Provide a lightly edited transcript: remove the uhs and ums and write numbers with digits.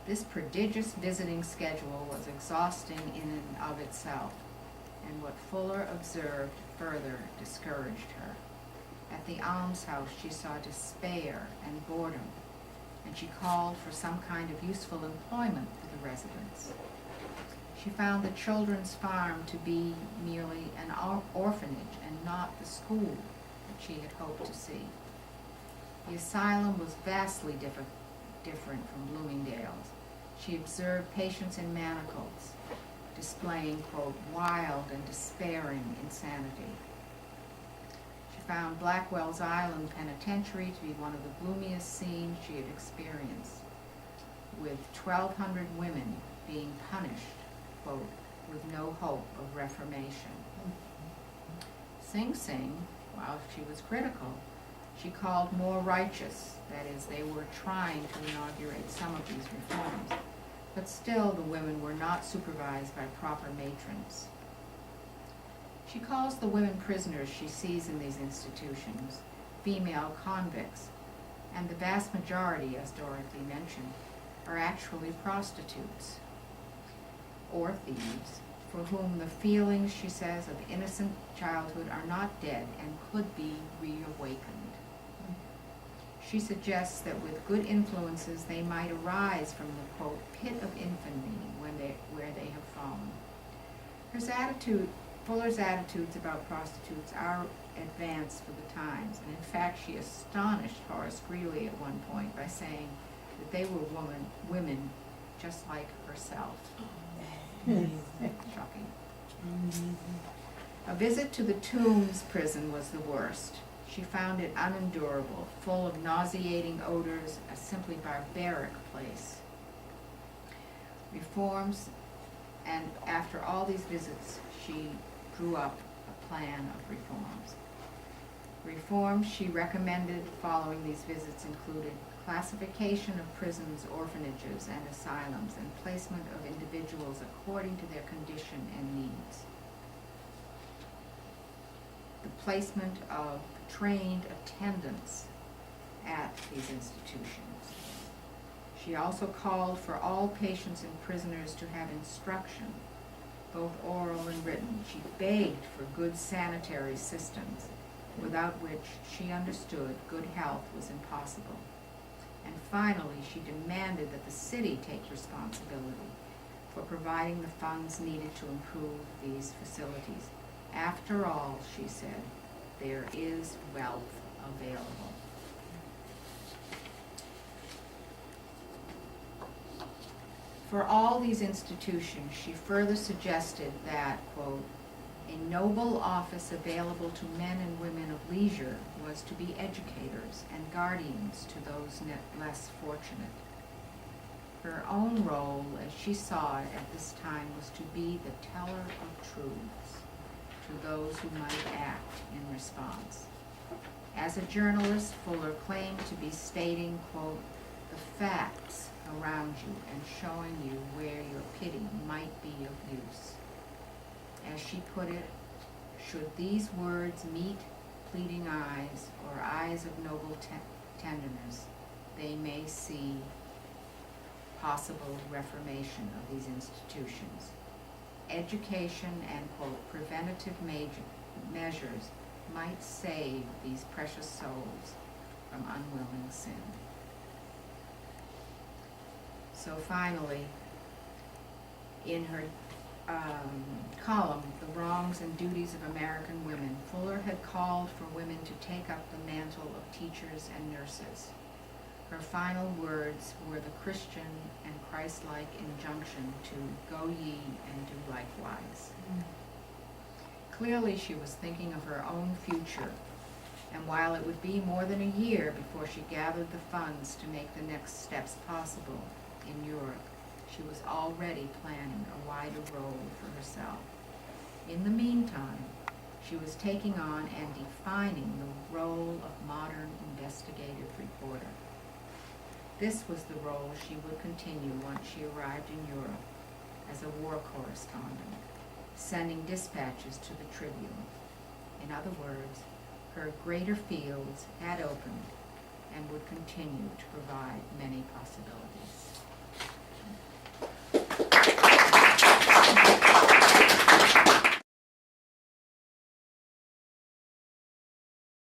This prodigious visiting schedule was exhausting in and of itself, and what Fuller observed further discouraged her. At the almshouse she saw despair and boredom, and she called for some kind of useful employment for the residents. She found the children's farm to be merely an orphanage and not the school that she had hoped to see. The asylum was vastly different from Bloomingdale's. She observed patients in manacles, displaying, quote, wild and despairing insanity. She found Blackwell's Island Penitentiary to be one of the gloomiest scenes she had experienced, with 1,200 women being punished, quote, with no hope of reformation. Sing Sing, while she was critical, she called more righteous, that is, they were trying to inaugurate some of these reforms, but still the women were not supervised by proper matrons. She calls the women prisoners she sees in these institutions female convicts, and the vast majority, as Dorothy mentioned, are actually prostitutes or thieves, for whom the feelings, she says, of innocent childhood are not dead and could be reawakened. She suggests that with good influences they might arise from the, quote, pit of infamy where they have fallen. Fuller's attitudes about prostitutes are advanced for the times, and in fact she astonished Horace Greeley at one point by saying that they were women just like herself. Shocking. A visit to the Tombs prison was the worst. She found it unendurable, full of nauseating odors, a simply barbaric place. Reforms, and after all these visits, she drew up a plan of reforms. Reforms she recommended following these visits included classification of prisons, orphanages, and asylums, and placement of individuals according to their condition and needs. The placement of trained attendants at these institutions. She also called for all patients and prisoners to have instruction, both oral and written. She begged for good sanitary systems, without which she understood good health was impossible. And finally, she demanded that the city take responsibility for providing the funds needed to improve these facilities. After all, she said, there is wealth available. For all these institutions, she further suggested that, quote, a noble office available to men and women of leisure was to be educators and guardians to those less fortunate. Her own role, as she saw it at this time, was to be the teller of truths to those who might act in response. As a journalist, Fuller claimed to be stating, quote, the facts around you and showing you where your pity might be of use. As she put it, should these words meet pleading eyes or eyes of noble tenderness, they may see possible reformation of these institutions. Education and, quote, preventative measures might save these precious souls from unwilling sin. So finally, in her column, The Wrongs and Duties of American Women, Fuller had called for women to take up the mantle of teachers and nurses. Her final words were the Christian and Christ-like injunction to go ye and do likewise. Clearly she was thinking of her own future, and while it would be more than a year before she gathered the funds to make the next steps possible in Europe, she was already planning a wider role for herself. In the meantime, she was taking on and defining the role of modern investigative reporter. This was the role she would continue once she arrived in Europe as a war correspondent, sending dispatches to the Tribune. In other words, her greater fields had opened and would continue to provide many possibilities.